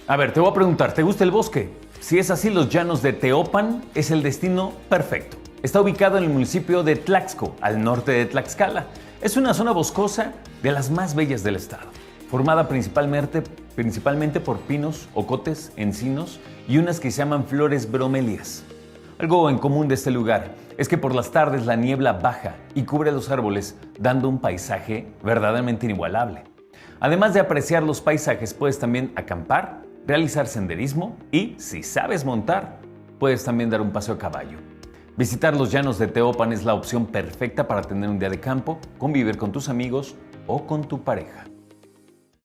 A ver, te voy a preguntar, ¿te gusta el bosque? Si es así, los llanos de Teopan es el destino perfecto. Está ubicado en el municipio de Tlaxco, al norte de Tlaxcala. Es una zona boscosa de las más bellas del estado, formada principalmente por pinos, ocotes, encinos y unas que se llaman flores bromelias. Algo en común de este lugar es que por las tardes la niebla baja y cubre los árboles, dando un paisaje verdaderamente inigualable. Además de apreciar los paisajes, puedes también acampar, realizar senderismo y, si sabes montar, puedes también dar un paseo a caballo. Visitar los llanos de Teopan es la opción perfecta para tener un día de campo, convivir con tus amigos o con tu pareja.